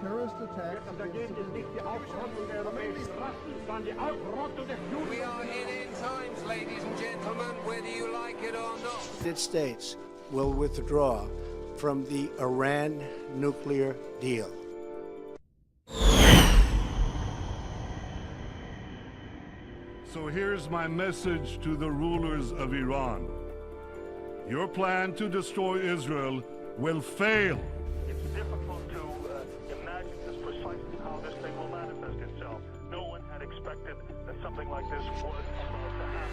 terrorist attack against We are in end times, ladies and gentlemen, whether you like it or not. The United States will withdraw from the Iran nuclear deal. So here's my message to the rulers of Iran. Your plan to destroy Israel will fail. It's difficult to imagine just precisely how this thing will manifest itself. No one had expected that something like this was about to happen.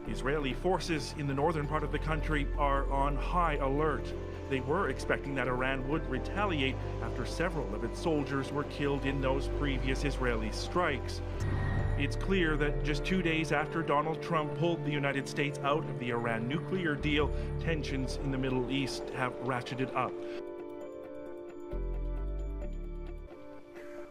Israeli forces in the northern part of the country are on high alert. They were expecting that Iran would retaliate after several of its soldiers were killed in those previous Israeli strikes. It's clear that just 2 days after Donald Trump pulled the United States out of the Iran nuclear deal, tensions in the Middle East have ratcheted up.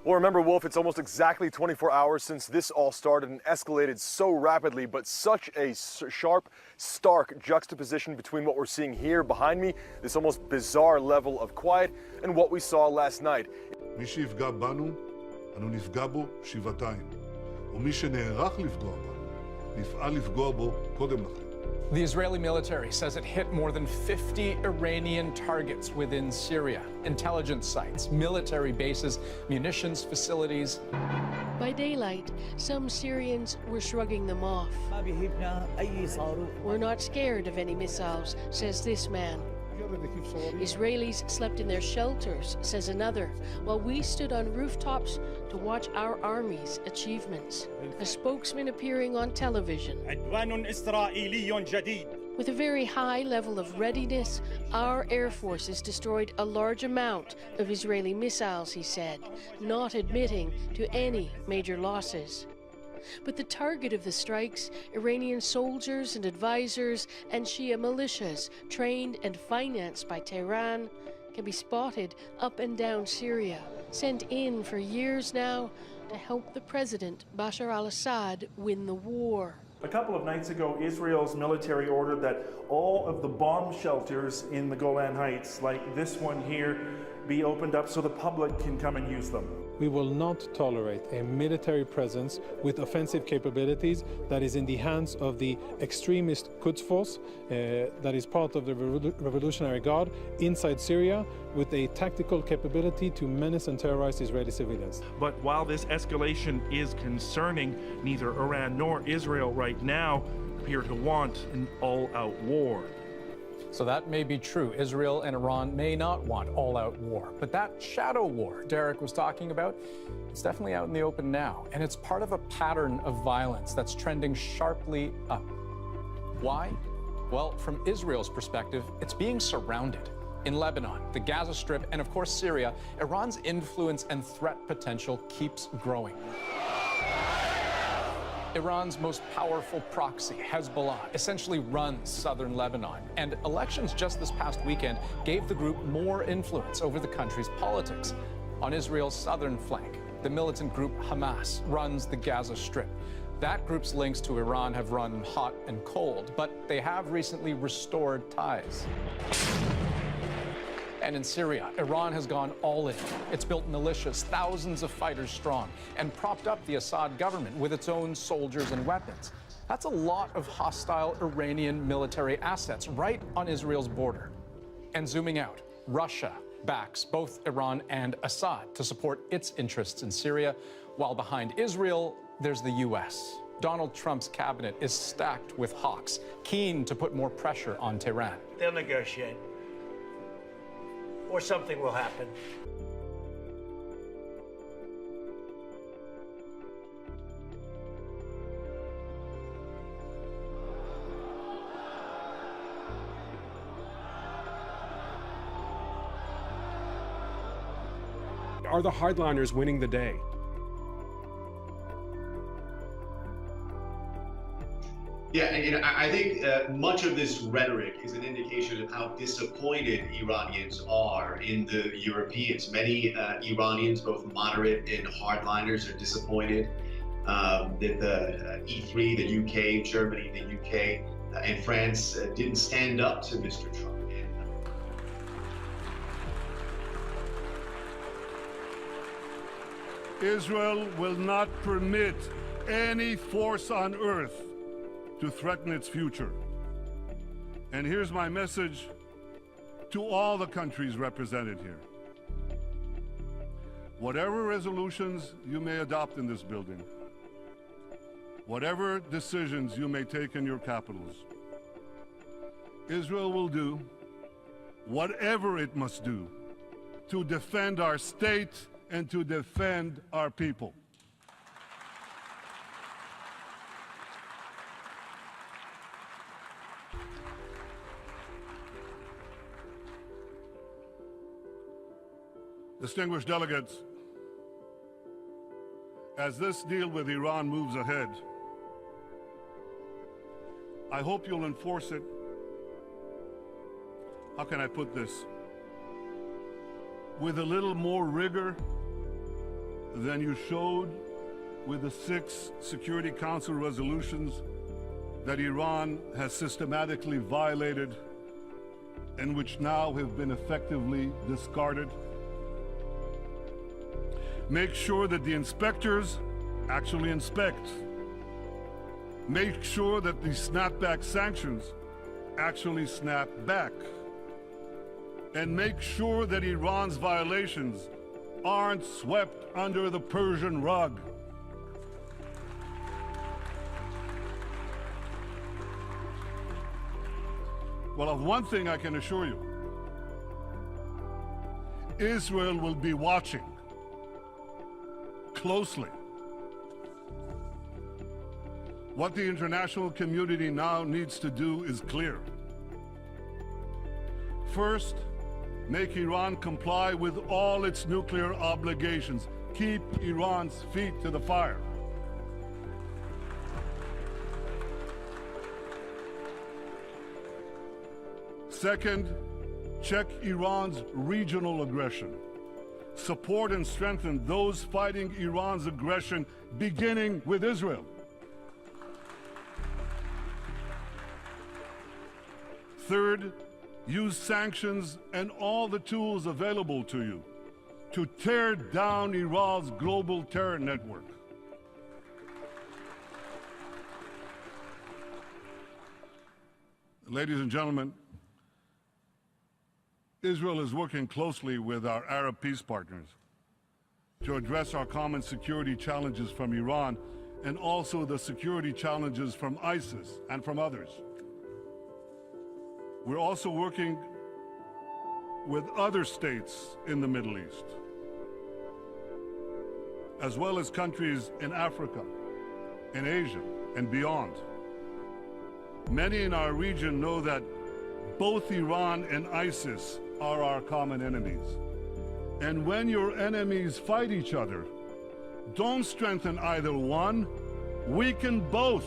Well, remember, Wolf, it's almost exactly 24 hours since this all started and escalated so rapidly, but such a sharp, stark juxtaposition between what we're seeing here behind me, this almost bizarre level of quiet, and what we saw last night. מי שיפגע בנו, אנו נפגע בו שבעתיים. ומי שנערך לפגוע בנו, נפעל לפגוע בו קודם לכן. The Israeli military says it hit more than 50 Iranian targets within Syria. Intelligence sites, military bases, munitions facilities. By daylight, some Syrians were shrugging them off. We're not scared of any missiles, says this man. Israelis slept in their shelters, says another, while we stood on rooftops to watch our army's achievements. A spokesman appearing on television. With a very high level of readiness, our air forces destroyed a large amount of Israeli missiles, he said, not admitting to any major losses. But the target of the strikes, Iranian soldiers and advisors and Shia militias trained and financed by Tehran, can be spotted up and down Syria, sent in for years now to help the president, Bashar al-Assad, win the war. A couple of nights ago, Israel's military ordered that all of the bomb shelters in the Golan Heights, like this one here, be opened up so the public can come and use them. We will not tolerate a military presence with offensive capabilities that is in the hands of the extremist Quds Force, that is part of the Revolutionary Guard inside Syria, with a tactical capability to menace and terrorize Israeli civilians. But while this escalation is concerning, neither Iran nor Israel right now appear to want an all-out war. So that may be true. Israel and Iran may not want all-out war. But that shadow war Derek was talking about, it's definitely out in the open now. And it's part of a pattern of violence that's trending sharply up. Why? Well, from Israel's perspective, it's being surrounded. In Lebanon, the Gaza Strip, and of course Syria, Iran's influence and threat potential keeps growing. Iran's most powerful proxy, Hezbollah, essentially runs southern Lebanon. And elections just this past weekend gave the group more influence over the country's politics. On Israel's southern flank, the militant group Hamas runs the Gaza Strip. That group's links to Iran have run hot and cold, but they have recently restored ties. And in Syria, Iran has gone all in. It's built militias, thousands of fighters strong, and propped up the Assad government with its own soldiers and weapons. That's a lot of hostile Iranian military assets right on Israel's border. And zooming out, Russia backs both Iran and Assad to support its interests in Syria, while behind Israel, there's the U.S. Donald Trump's cabinet is stacked with hawks, keen to put more pressure on Tehran. They'll negotiate. Or something will happen. Are the hardliners winning the day? Yeah, and I think much of this rhetoric is an indication of how disappointed Iranians are in the Europeans. Many Iranians, both moderate and hardliners, are disappointed that the E3, the UK, Germany, the UK, and France didn't stand up to Mr. Trump. Israel will not permit any force on earth to threaten its future. And here's my message to all the countries represented here. Whatever resolutions you may adopt in this building, whatever decisions you may take in your capitals, Israel will do whatever it must do to defend our state and to defend our people. Distinguished delegates, as this deal with Iran moves ahead, I hope you'll enforce it. How can I put this? With a little more rigor than you showed with the 6 Security Council resolutions that Iran has systematically violated and which now have been effectively discarded. Make sure that the inspectors actually inspect. Make sure that the snapback sanctions actually snap back. And make sure that Iran's violations aren't swept under the Persian rug. Well, of one thing I can assure you, Israel will be watching closely. What the international community now needs to do is clear. First, make Iran comply with all its nuclear obligations. Keep Iran's feet to the fire. Second, check Iran's regional aggression. Support and strengthen those fighting Iran's aggression, beginning with Israel. Third, use sanctions and all the tools available to you to tear down Iran's global terror network. Ladies and gentlemen, Israel is working closely with our Arab peace partners to address our common security challenges from Iran and also the security challenges from ISIS and from others. We're also working with other states in the Middle East, as well as countries in Africa, in Asia, and beyond. Many in our region know that both Iran and ISIS are our common enemies. And when your enemies fight each other, don't strengthen either one, weaken both.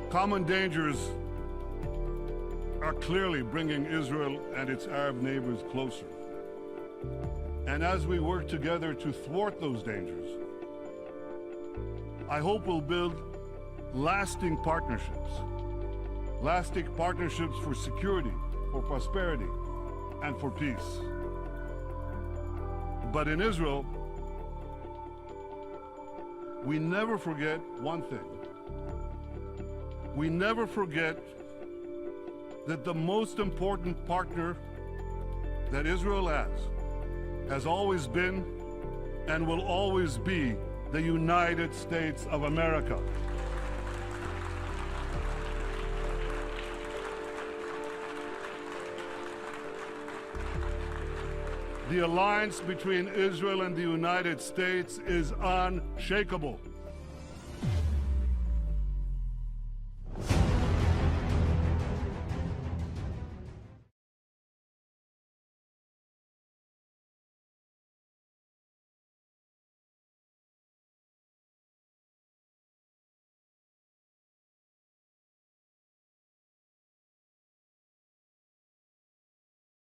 Common dangers are clearly bringing Israel and its Arab neighbors closer. And as we work together to thwart those dangers, I hope we'll build lasting partnerships for security, for prosperity, and for peace. But in Israel, we never forget one thing. We never forget that the most important partner that Israel has always been and will always be the United States of America. The alliance between Israel and the United States is unshakable.